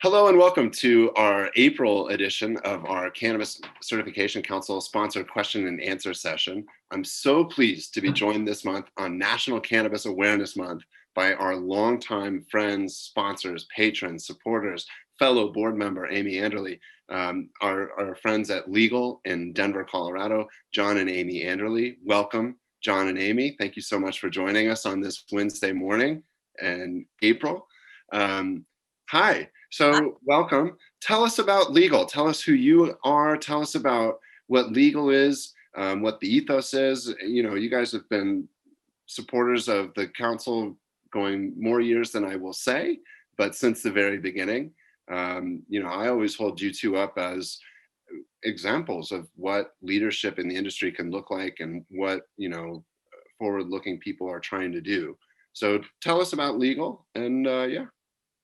Hello and welcome to our April edition of our Cannabis Certification Council sponsored question and answer session. I'm so pleased to be joined this month on National Cannabis Awareness Month by our longtime friends, sponsors, patrons, supporters, fellow board member Amy Anderle, our friends at Legal in Denver, Colorado, John and Amy Anderle. Welcome, John and Amy. Thank you so much for joining us on this Wednesday morning in April. Hi. So welcome. Tell us about Legal. Tell us who you are. Tell us about what Legal is, what the ethos is. You know, you guys have been supporters of the council going more years than I will say, but since the very beginning. You know, I always hold you two up as examples of what leadership in the industry can look like and what, you know, forward-looking people are trying to do. So tell us about Legal and yeah,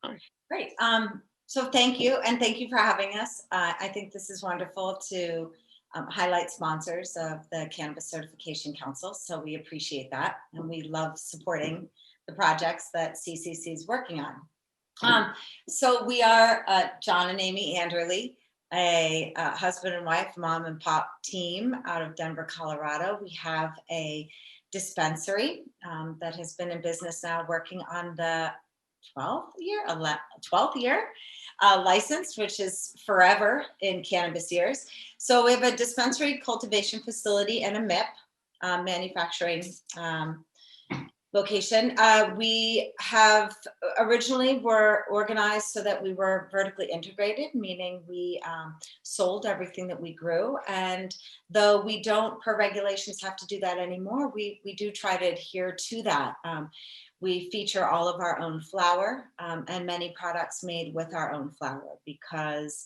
hi. Great. So thank you, and thank you for having us. I think this is wonderful to highlight sponsors of the Cannabis Certification Council. So we appreciate that, and we love supporting the projects that CCC is working on. So we are John and Amy Anderle, a husband and wife, mom and pop team out of Denver, Colorado. We have a dispensary that has been in business now, working on the 12th year licensed, which is forever in cannabis years. So we have a dispensary, cultivation facility, and a MIP, manufacturing location. We have originally were organized so that we were vertically integrated, meaning we sold everything that we grew. And though we don't, per regulations, have to do that anymore, we do try to adhere to that. We feature all of our own flower and many products made with our own flower, because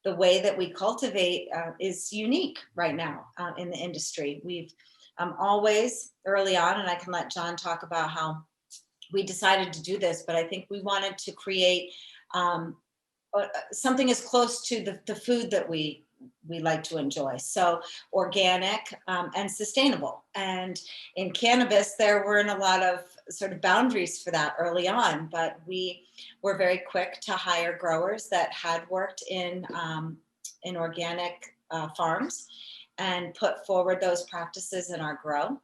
the way that we cultivate is unique right now in the industry. We've always early on, and I can let John talk about how we decided to do this, but I think we wanted to create something as close to the food that we like to enjoy. So organic and sustainable. And in cannabis, there weren't a lot of sort of boundaries for that early on, but we were very quick to hire growers that had worked in organic farms and put forward those practices in our grow.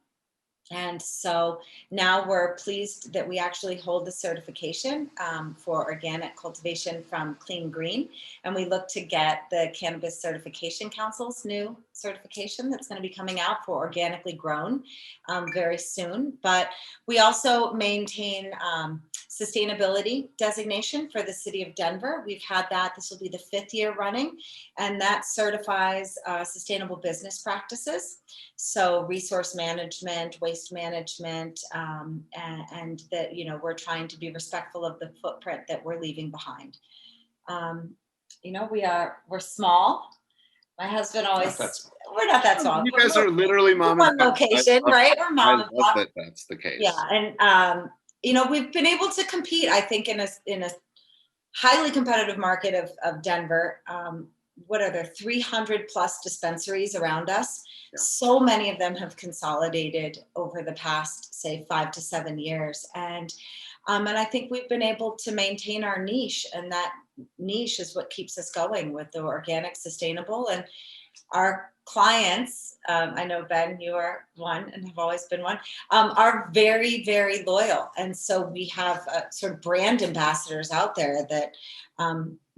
And so now we're pleased that we actually hold the certification for organic cultivation from Clean Green. And we look to get the Cannabis Certification Council's new certification that's going to be coming out for organically grown very soon. But we also maintain sustainability designation for the city of Denver. We've had that. This will be the 5th year running, and that certifies sustainable business practices. So resource management, waste management, and that, you know, we're trying to be respectful of the footprint that we're leaving behind. You know, we're small. My husband always, we're not that small. You guys are literally mom and pop. Location, right? We're mom and pop. That that's the case. Yeah, and you know, we've been able to compete, I think, in a highly competitive market of Denver. What are there, 300 plus dispensaries around us? Yeah. So many of them have consolidated over the past, say, 5 to 7 years. And I think we've been able to maintain our niche, and that niche is what keeps us going with the organic, sustainable. And our clients, I know, Ben, you are one and have always been one, are very, very loyal. And so we have sort of brand ambassadors out there that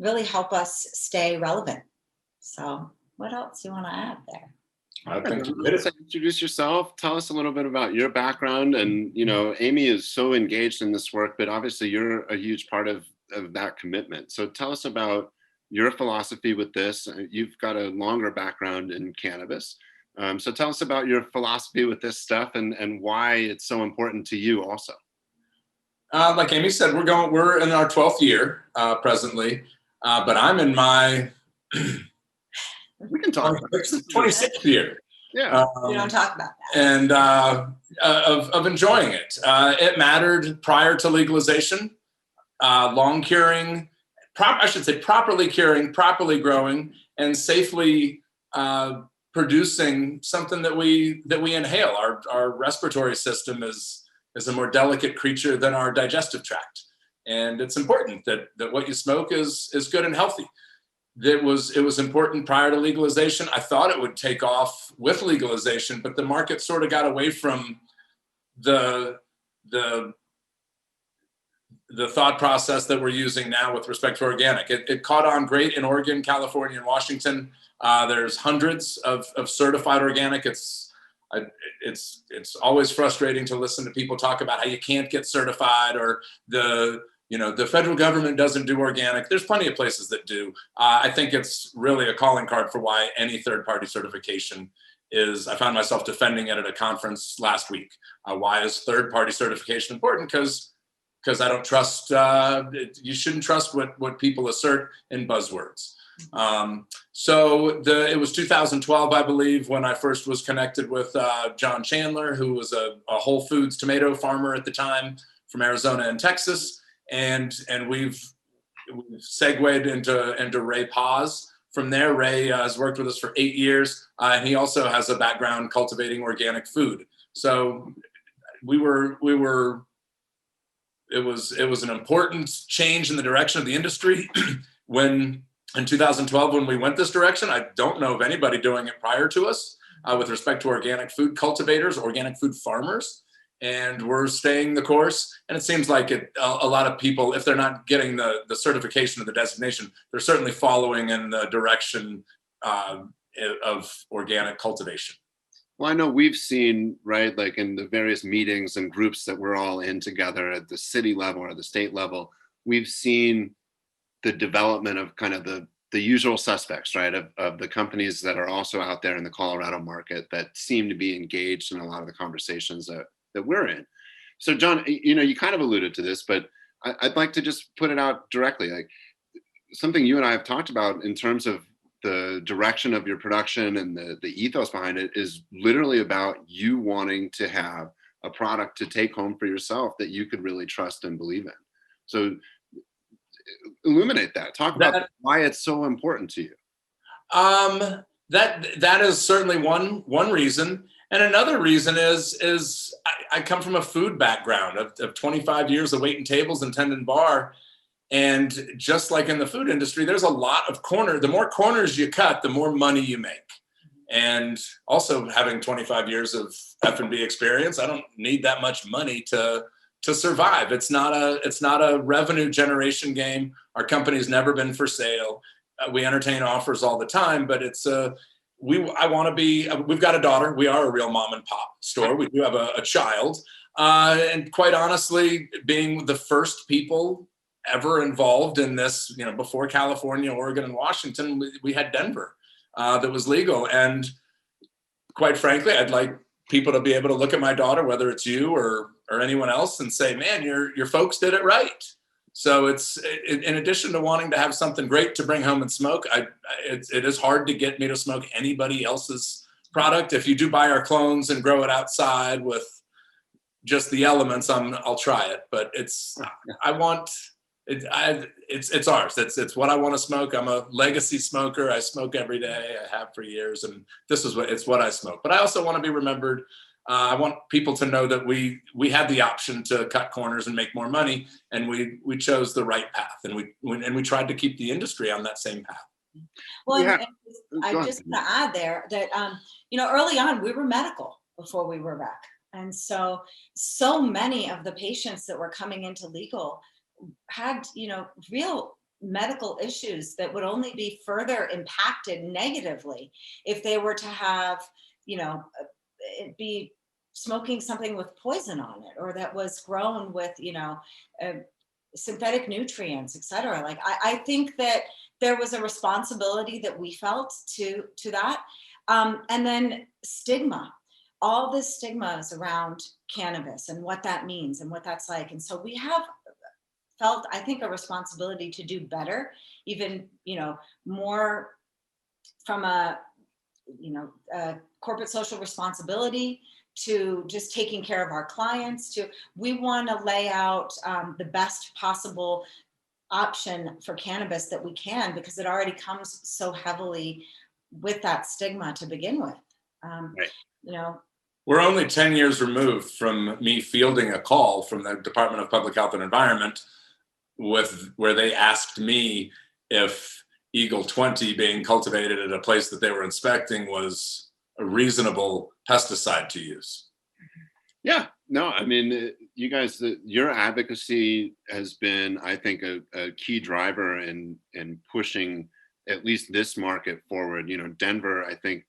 really help us stay relevant. So what else do you want to add there? I think you did it. Introduce yourself. Tell us a little bit about your background. And, you know, Amy is so engaged in this work, but obviously you're a huge part of that commitment. So tell us about your philosophy with this. You've got a longer background in cannabis. So tell us about your philosophy with this stuff and why it's so important to you also. Like Amy said, we're in our 12th year presently, but I'm in my we can talk about 26th year. Yeah, we don't talk about that. And of enjoying it. It mattered prior to legalization. Long curing, properly curing, properly growing, and safely producing something that we inhale. Our respiratory system is a more delicate creature than our digestive tract. And it's important that what you smoke is good and healthy. It was important prior to legalization. I thought it would take off with legalization, but the market sort of got away from the thought process that we're using now with respect to organic. It caught on great in Oregon, California, and Washington. There's hundreds of certified organic. It's always frustrating to listen to people talk about how you can't get certified, or the federal government doesn't do organic. There's plenty of places that do. I think it's really a calling card for why any third-party certification is. I found myself defending it at a conference last week. Why is third-party certification important? Because I don't trust, you shouldn't trust what people assert in buzzwords. So it was 2012, I believe, when I first was connected with John Chandler, who was a Whole Foods tomato farmer at the time from Arizona and Texas. And we've segued into Ray Paz. From there, Ray has worked with us for 8 years. And he also has a background cultivating organic food. So it was an important change in the direction of the industry. When in 2012, when we went this direction, I don't know of anybody doing it prior to us with respect to organic food cultivators, organic food farmers, and we're staying the course. And it seems like a lot of people, if they're not getting the certification or the designation, they're certainly following in the direction of organic cultivation. Well, I know we've seen, right, like in the various meetings and groups that we're all in together at the city level or the state level, we've seen the development of kind of the usual suspects, right, of the companies that are also out there in the Colorado market that seem to be engaged in a lot of the conversations that we're in. So, John, you kind of alluded to this, but I'd like to just put it out directly. Like, something you and I have talked about in terms of the direction of your production and the ethos behind it is literally about you wanting to have a product to take home for yourself that you could really trust and believe in. So illuminate that. Talk about why it's so important to you. That is certainly one reason. And another reason is I come from a food background of 25 years of waiting tables and tending bar. And just like in the food industry, there's a lot of the more corners you cut, the more money you make. And also having 25 years of F&B experience, I don't need that much money to survive. It's not a revenue generation game. Our company's never been for sale. We entertain offers all the time, but we've got a daughter. We are a real mom and pop store. We do have a child. And quite honestly, being the first people ever involved in this, before California, Oregon, and Washington, we had Denver that was legal. And quite frankly, I'd like people to be able to look at my daughter, whether it's you or anyone else, and say, man, your folks did it right. So it's in addition to wanting to have something great to bring home and smoke, it is hard to get me to smoke anybody else's product. If you do buy our clones and grow it outside with just the elements, I'll try it. But it's ours. It's what I want to smoke. I'm a legacy smoker. I smoke every day. I have for years, and this is what I smoke. But I also want to be remembered. I want people to know that we had the option to cut corners and make more money, and we chose the right path, and we tried to keep the industry on that same path. Well, yeah. And I just want to add there that early on we were medical before we were rec, and so many of the patients that were coming into legal had real medical issues that would only be further impacted negatively if they were to have it be smoking something with poison on it, or that was grown with synthetic nutrients, etc. Like I think that there was a responsibility that we felt to that, and then stigma. All the stigmas around cannabis and what that means and what that's like, and so we have felt, I think, a responsibility to do better, even more from a corporate social responsibility to just taking care of our clients. We want to lay out the best possible option for cannabis that we can, because it already comes so heavily with that stigma to begin with. Right. We're only 10 years removed from me fielding a call from the Department of Public Health and Environment where they asked me if Eagle 20 being cultivated at a place that they were inspecting was a reasonable pesticide to use. Yeah, no, I mean, you guys, your advocacy has been, I think, a key driver in pushing at least this market forward. You know, Denver, I think,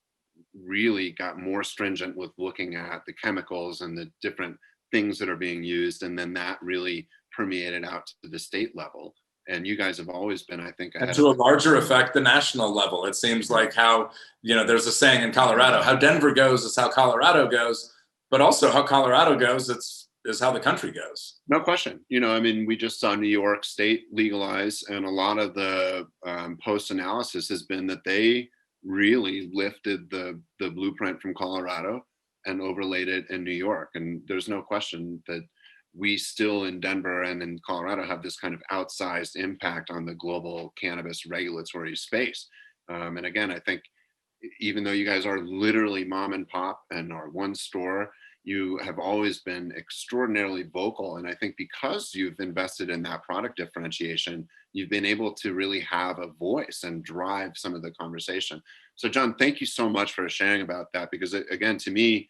really got more stringent with looking at the chemicals and the different things that are being used, and then that really permeated out to the state level. And you guys have always been, I think, And ahead to of a larger effect, the national level. It seems like how, there's a saying in Colorado, how Denver goes is how Colorado goes, but also how Colorado goes, is how the country goes. No question. You know, I mean, we just saw New York State legalize, and a lot of the post analysis has been that they really lifted the blueprint from Colorado and overlaid it in New York. And there's no question that we still in Denver and in Colorado have this kind of outsized impact on the global cannabis regulatory space. And again, I think even though you guys are literally mom and pop and are one store, you have always been extraordinarily vocal. And I think because you've invested in that product differentiation, you've been able to really have a voice and drive some of the conversation. So John, thank you so much for sharing about that, because again, to me,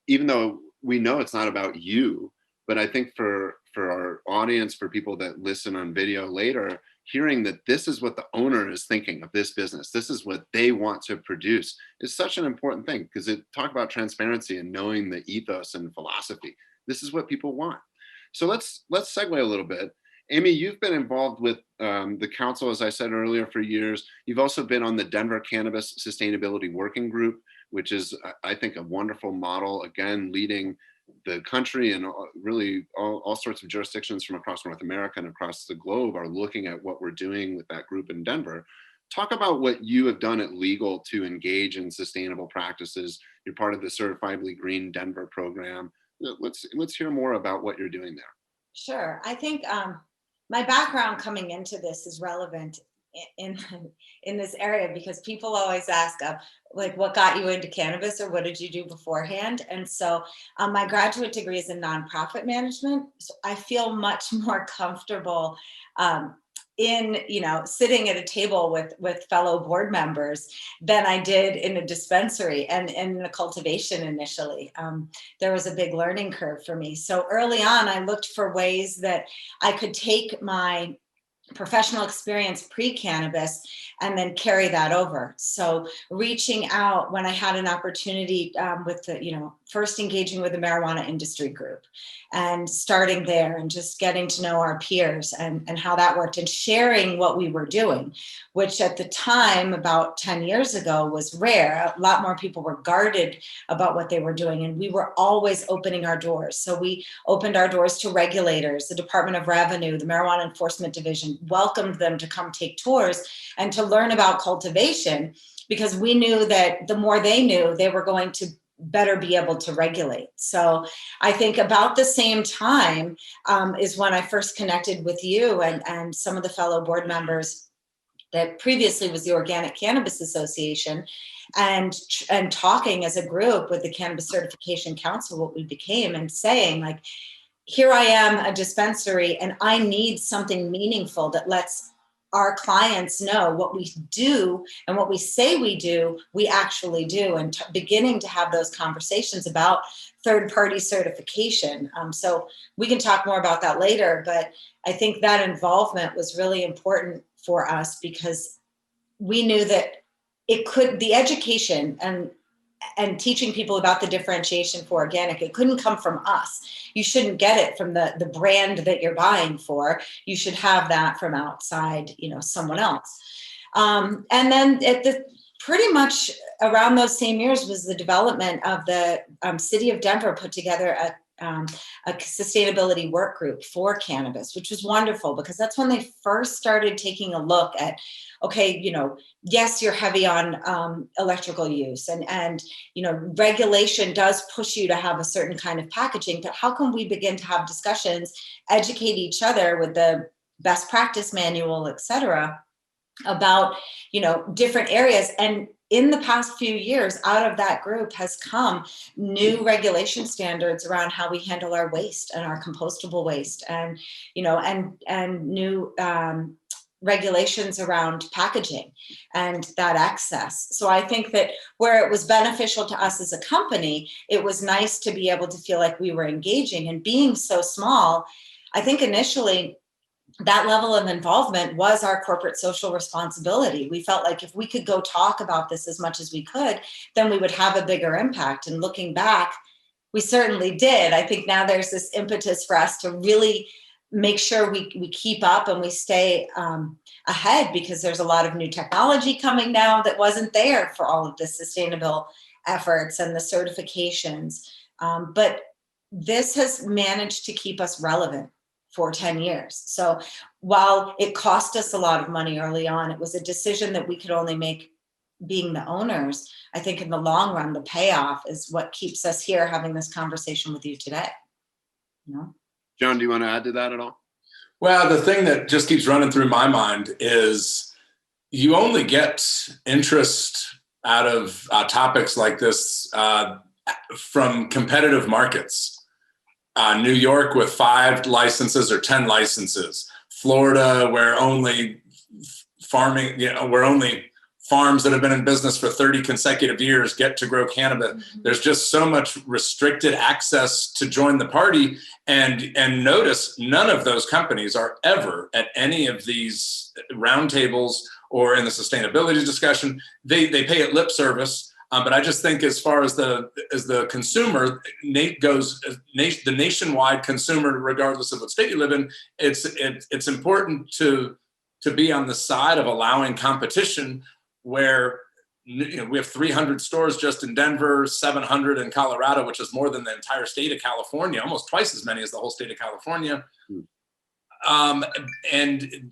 even though we know it's not about you, but I think for our audience, for people that listen on video later, hearing that this is what the owner is thinking of this business, this is what they want to produce, is such an important thing, because it talk about transparency and knowing the ethos and philosophy. This is what people want. So let's segue a little bit. Amy, you've been involved with the council, as I said earlier, for years. You've also been on the Denver Cannabis Sustainability Working Group, which is, I think, a wonderful model, again, leading the country, and really all sorts of jurisdictions from across North America and across the globe are looking at what we're doing with that group in Denver. Talk about what you have done at Legal to engage in sustainable practices. You're part of the Certifiably Green Denver program. Let's hear more about what you're doing there. Sure. I think my background coming into this is relevant in this area, because people always ask, like, what got you into cannabis, or what did you do beforehand? And so my graduate degree is in nonprofit management. So I feel much more comfortable in, sitting at a table with fellow board members than I did in a dispensary and in the cultivation initially. There was a big learning curve for me. So early on, I looked for ways that I could take my professional experience pre-cannabis and then carry that over. So reaching out when I had an opportunity with the, first engaging with the marijuana industry group and starting there and just getting to know our peers and how that worked, and sharing what we were doing, which at the time, about 10 years ago, was rare. A lot more people were guarded about what they were doing, and we were always opening our doors. So we opened our doors to regulators, the Department of Revenue, the Marijuana Enforcement Division, welcomed them to come take tours and to learn about cultivation, because we knew that the more they knew, they were going to better be able to regulate. So I think about the same time is when I first connected with you and some of the fellow board members that previously was the Organic Cannabis Association, and talking as a group with the Cannabis Certification Council, what we became, and saying, like, here I am, a dispensary, and I need something meaningful that lets our clients know what we do and what we say we do, we actually do, and beginning to have those conversations about third-party certification. So we can talk more about that later, but I think that involvement was really important for us, because we knew that the education and teaching people about the differentiation for organic, it couldn't come from us. You shouldn't get it from the brand that you're buying for. You should have that from outside, someone else. And then pretty much around those same years was the development of the city of Denver put together a sustainability work group for cannabis, which was wonderful, because that's when they first started taking a look at, okay, yes, you're heavy on electrical use, and regulation does push you to have a certain kind of packaging, but how can we begin to have discussions, educate each other with the best practice manual, et cetera, about different areas, and in the past few years, out of that group has come new regulation standards around how we handle our waste and our compostable waste, and new regulations around packaging and that access. So I think that where it was beneficial to us as a company, it was nice to be able to feel like we were engaging. And being so small, I think initially that level of involvement was our corporate social responsibility. We felt like if we could go talk about this as much as we could, then we would have a bigger impact. And looking back, we certainly did. I think now there's this impetus for us to really make sure we keep up and we stay ahead, because there's a lot of new technology coming now that wasn't there for all of the sustainable efforts and the certifications. But this has managed to keep us relevant for 10 years. So while it cost us a lot of money early on, it was a decision that we could only make being the owners. I think in the long run, the payoff is what keeps us here having this conversation with you today. John, do you want to add to that at all? Well, the thing that just keeps running through my mind is you only get interest out of topics like this from competitive markets. New York with 5 licenses or 10 licenses. Florida, where only farms that have been in business for 30 consecutive years get to grow cannabis. Mm-hmm. There's just so much restricted access to join the party. And notice none of those companies are ever at any of these roundtables or in the sustainability discussion. They pay it lip service. But I just think as far as the consumer goes, the nationwide consumer, regardless of what state you live in, it's important to be on the side of allowing competition, where we have 300 stores just in Denver, 700 in Colorado, which is more than the entire state of California, almost twice as many as the whole state of California. And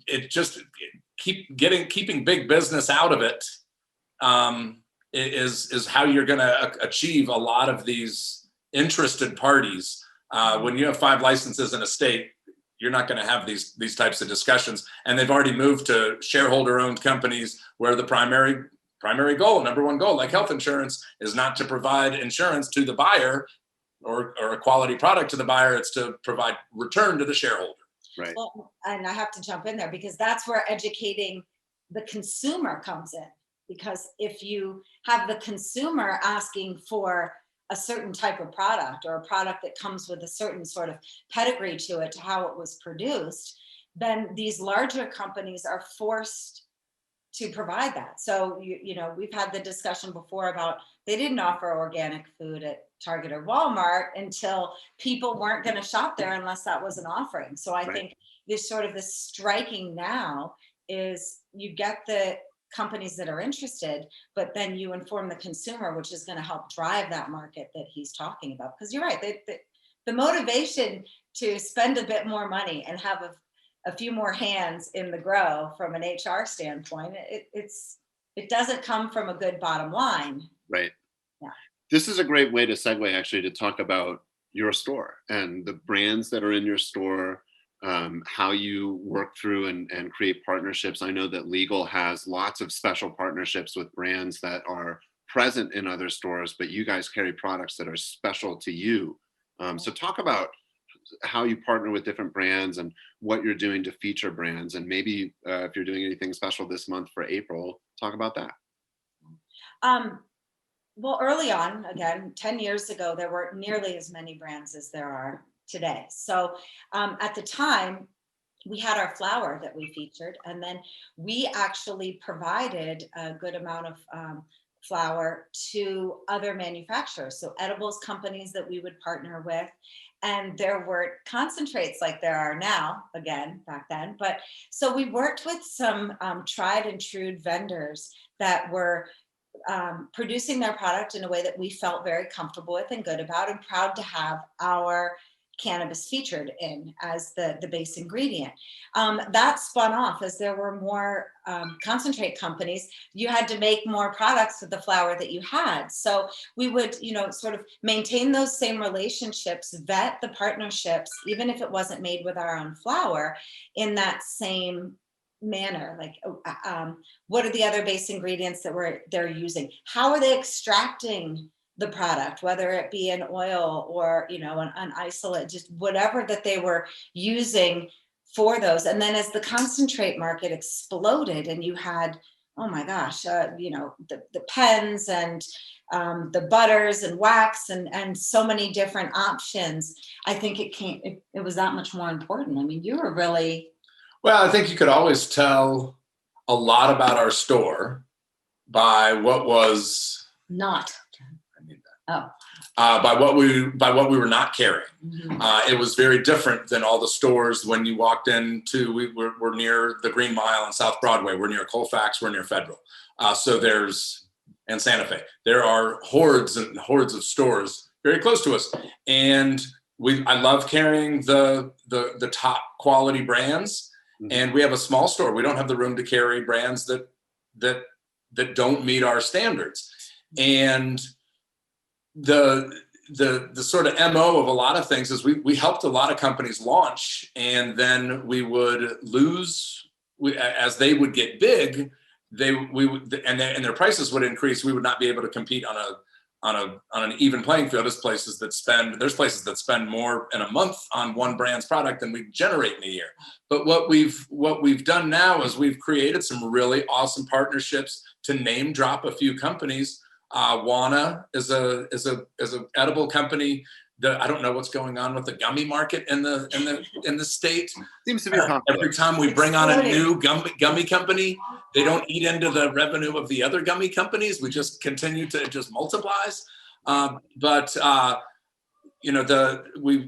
it just keeping big business out of it. Is how you're going to achieve a lot of these interested parties. When you have 5 licenses in a state, you're not going to have these types of discussions. And they've already moved to shareholder-owned companies where the primary goal, number one goal, like health insurance, is not to provide insurance to the buyer or a quality product to the buyer. It's to provide return to the shareholder. Right. Well, and I have to jump in there, because that's where educating the consumer comes in. Because if you have the consumer asking for a certain type of product, or a product that comes with a certain sort of pedigree to it, to how it was produced, then these larger companies are forced to provide that. So, we've had the discussion before about they didn't offer organic food at Target or Walmart until people weren't going to shop there unless that was an offering. So I think this sort of this striking now is you get the companies that are interested, but then you inform the consumer, which is going to help drive that market that he's talking about. Because you're right, the motivation to spend a bit more money and have a few more hands in the grow from an HR standpoint, it doesn't come from a good bottom line. Right. Yeah. This is a great way to segue, actually, to talk about your store and the brands that are in your store. How you work through and create partnerships. I know that Legal has lots of special partnerships with brands that are present in other stores, but you guys carry products that are special to you. So talk about how you partner with different brands and what you're doing to feature brands. And maybe if you're doing anything special this month for April, talk about that. Well, early on, again, 10 years ago, there weren't nearly as many brands as there are today. So at the time, we had our flour that we featured, and then we actually provided a good amount of flour to other manufacturers, so edibles companies that we would partner with. And there were concentrates like there are now, again, back then. But so we worked with some tried and true vendors that were producing their product in a way that we felt very comfortable with and good about, and proud to have our cannabis featured in as the base ingredient. That spun off as there were more concentrate companies. You had to make more products with the flour that you had. So we would, sort of maintain those same relationships, vet the partnerships, even if it wasn't made with our own flour, in that same manner? Like, what are the other base ingredients that they're using? How are they extracting the product, whether it be an oil or, an isolate, just whatever that they were using for those. And then as the concentrate market exploded and you had, oh my gosh, the pens and the butters and wax and so many different options, I think it was that much more important. I mean, you were really... Well, I think you could always tell a lot about our store by what was not. I need Oh. that. By what we were not carrying. Mm-hmm. It was very different than all the stores when you walked into. We're near the Green Mile on South Broadway. We're near Colfax. We're near Federal. And Santa Fe. There are hordes and hordes of stores very close to us, and I love carrying the top quality brands. And we have a small store. We don't have the room to carry brands that don't meet our standards. And the sort of MO of a lot of things is we helped a lot of companies launch, and then we would lose as they would get big. And their prices would increase. We would not be able to compete on an even playing field. There's places that spend more in a month on one brand's product than we generate in a year. But what we've done now is we've created some really awesome partnerships. To name drop a few companies, Wana is a edible company. I don't know what's going on with the gummy market in the state. Seems to be popular. Every time we bring on a new gummy company, they don't eat into the revenue of the other gummy companies. We just continue to, it just multiplies.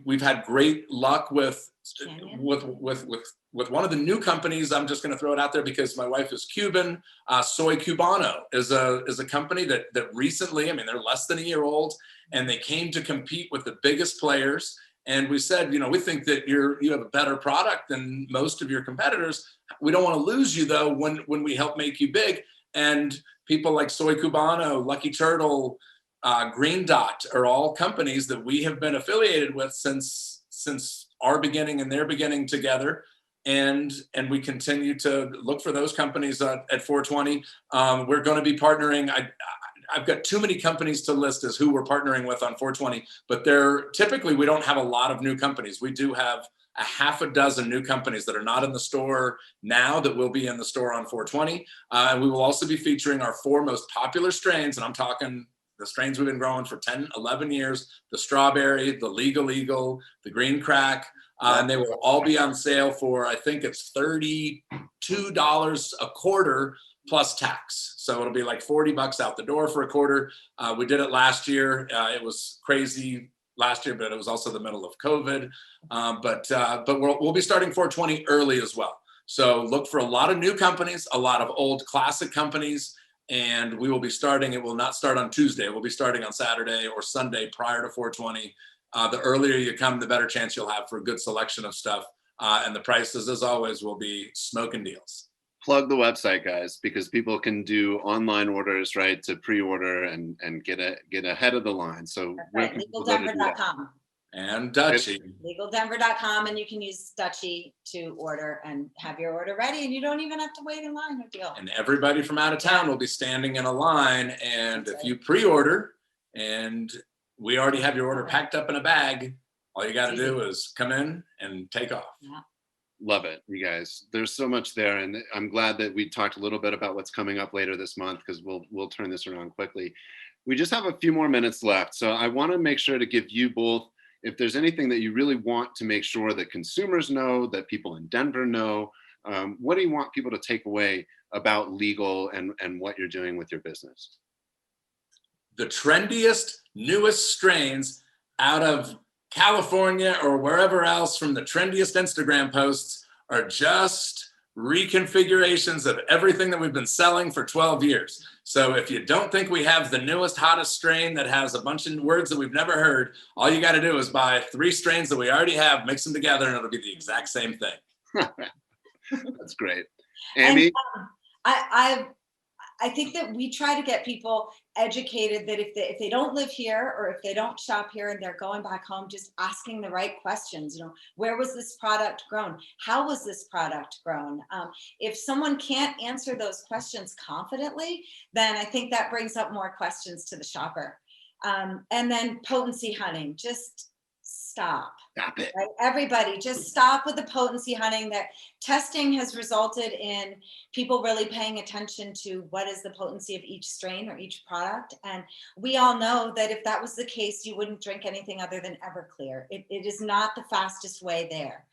We've had great luck with one of the new companies. I'm just going to throw it out there because my wife is Cuban. Soy Cubano is a company that recently, I mean, they're less than a year old, and they came to compete with the biggest players. And we said, we think that you have a better product than most of your competitors. We don't want to lose you though when we help make you big. And people like Soy Cubano, Lucky Turtle, Green Dot are all companies that we have been affiliated with since our beginning and their beginning together. And we continue to look for those companies at 420. We're going to be partnering. I've got too many companies to list as who we're partnering with on 420, but typically we don't have a lot of new companies. We do have a half a dozen new companies that are not in the store now that will be in the store on 420. And we will also be featuring our 4 most popular strains. And I'm talking the strains we've been growing for 10, 11 years, the strawberry, the Legal Eagle, the green crack. And they will all be on sale for, I think it's $32 a quarter plus tax. So it'll be like $40 out the door for a quarter. We did it last year. It was crazy last year, but it was also the middle of COVID. But we'll be starting 420 early as well. So look for a lot of new companies, a lot of old classic companies, and we will be starting. It will not start on Tuesday. We'll be starting on Saturday or Sunday prior to 420. The earlier you come, the better chance you'll have for a good selection of stuff. And the prices, as always, will be smoking deals. Plug the website, guys, because people can do online orders, right, to pre-order and get ahead of the line. So right. LegalDenver.com. And Dutchie. LegalDenver.com, and you can use Dutchie to order and have your order ready, and you don't even have to wait in line. No deal. And everybody from out of town will be standing in a line, and if you pre-order and we already have your order packed up in a bag, all you got to do is come in and take off. Yeah. Love it, you guys. There's so much there, and I'm glad that we talked a little bit about what's coming up later this month, because we'll turn this around quickly. We just have a few more minutes left, so I want to make sure to give you both, if there's anything that you really want to make sure that consumers know, that people in Denver know, what do you want people to take away about legal and what you're doing with your business? The trendiest, newest strains out of California or wherever else from the trendiest Instagram posts are just reconfigurations of everything that we've been selling for 12 years. So if you don't think we have the newest, hottest strain that has a bunch of words that we've never heard, all you got to do is buy 3 strains that we already have, mix them together, and it'll be the exact same thing. That's great. Amy? And, I think that we try to get people educated that if they don't live here or if they don't shop here and they're going back home, just asking the right questions. You know, where was this product grown? How was this product grown? If someone can't answer those questions confidently, then I think that brings up more questions to the shopper. And then potency hunting, just stop. Stop it. Right? Everybody just stop with the potency hunting. That testing has resulted in people really paying attention to what is the potency of each strain or each product. And we all know that if that was the case, you wouldn't drink anything other than Everclear. It is not the fastest way there.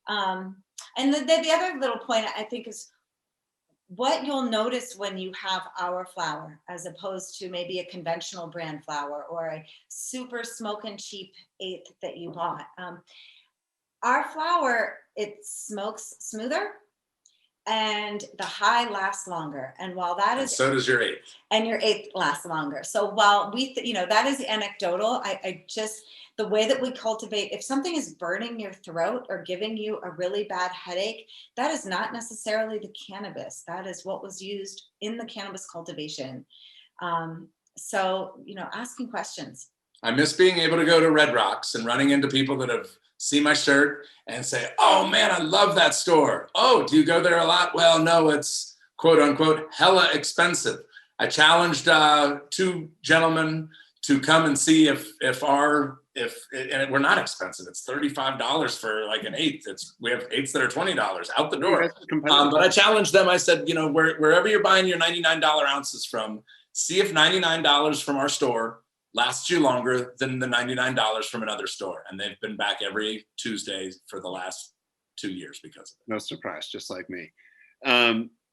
And the other little point I think is what you'll notice when you have our flour as opposed to maybe a conventional brand flour or a super smoking cheap eighth that you bought. Our flour, it smokes smoother and the high lasts longer. And while that And is, so does your eighth. and your eighth lasts longer. So while that is anecdotal, I just, the way that we cultivate, if something is burning your throat or giving you a really bad headache, that is not necessarily the cannabis. That is what was used in the cannabis cultivation. So, asking questions. I miss being able to go to Red Rocks and running into people that have seen my shirt and say, oh man, I love that store. Oh, do you go there a lot? Well, no, it's quote unquote hella expensive. I challenged 2 gentlemen to come and see if we're not expensive. It's $35 for like an eighth. We have eighths that are $20 out the door. But I challenged them. I said, wherever you're buying your $99 ounces from, see if $99 from our store lasts you longer than the $99 from another store. And they've been back every Tuesday for the last 2 years because of it. No surprise, just like me.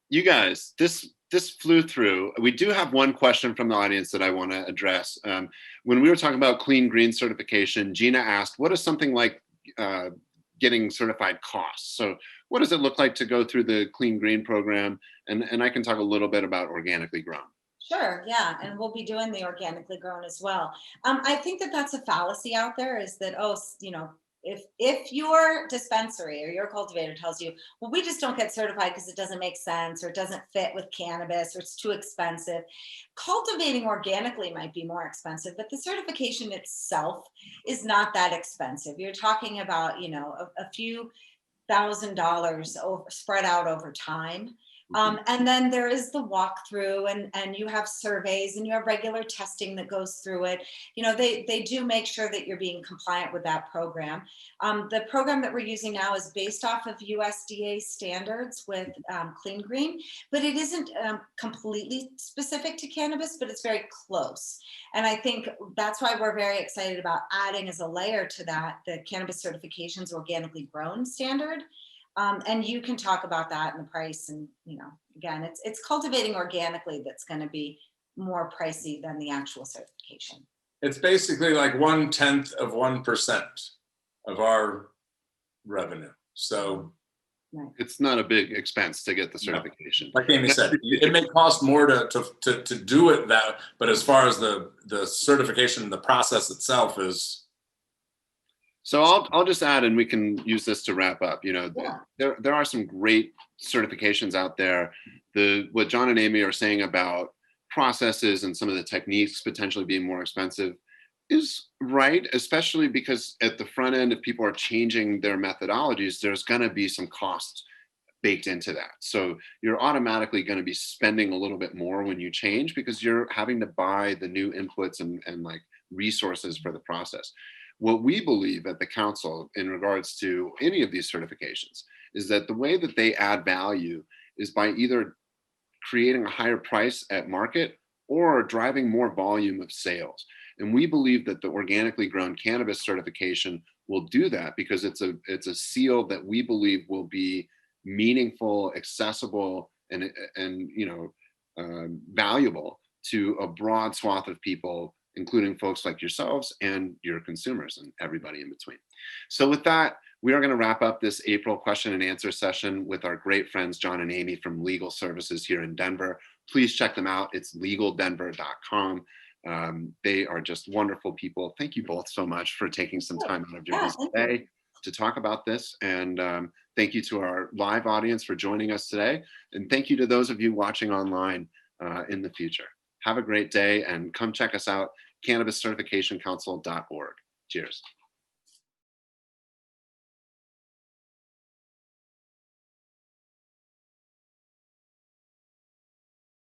You guys, this flew through. We do have one question from the audience that I want to address. When we were talking about clean green certification, Gina asked, what is something like getting certified costs? So what does it look like to go through the clean green program? And I can talk a little bit about organically grown. Sure, yeah, and we'll be doing the organically grown as well. I think that that's a fallacy out there, is that, if your dispensary or your cultivator tells you, well, we just don't get certified because it doesn't make sense or it doesn't fit with cannabis or it's too expensive. Cultivating organically might be more expensive, but the certification itself is not that expensive. You're talking about, a few $1,000s spread out over time. And then there is the walkthrough and you have surveys and you have regular testing that goes through it. They do make sure that you're being compliant with that program. The program that we're using now is based off of USDA standards with Clean Green, but it isn't completely specific to cannabis, but it's very close. And I think that's why we're very excited about adding as a layer to that, the cannabis certification's organically grown standard. And you can talk about that and the price. And, again, it's cultivating organically that's going to be more pricey than the actual certification. It's basically like 1/10 of 1% of our revenue. So it's not a big expense to get the certification. No. Like Amy said, it may cost more to do it but as far as the certification, the process itself is. So I'll just add, and we can use this to wrap up. There are some great certifications out there. What John and Amy are saying about processes and some of the techniques potentially being more expensive is right, especially because at the front end, if people are changing their methodologies, there's going to be some costs baked into that. So you're automatically going to be spending a little bit more when you change because you're having to buy the new inputs and like resources for the process. What we believe at the council in regards to any of these certifications is that the way that they add value is by either creating a higher price at market or driving more volume of sales. And we believe that the organically grown cannabis certification will do that because it's a seal that we believe will be meaningful, accessible, and valuable to a broad swath of people, including folks like yourselves and your consumers and everybody in between. So with that, we are going to wrap up this April question and answer session with our great friends, John and Amy from Legal Services here in Denver. Please check them out. It's legaldenver.com. They are just wonderful people. Thank you both so much for taking some time out of your busy day to talk about this. And thank you to our live audience for joining us today. And thank you to those of you watching online. in the future. Have a great day and come check us out, cannabiscertificationcouncil.org. Cheers.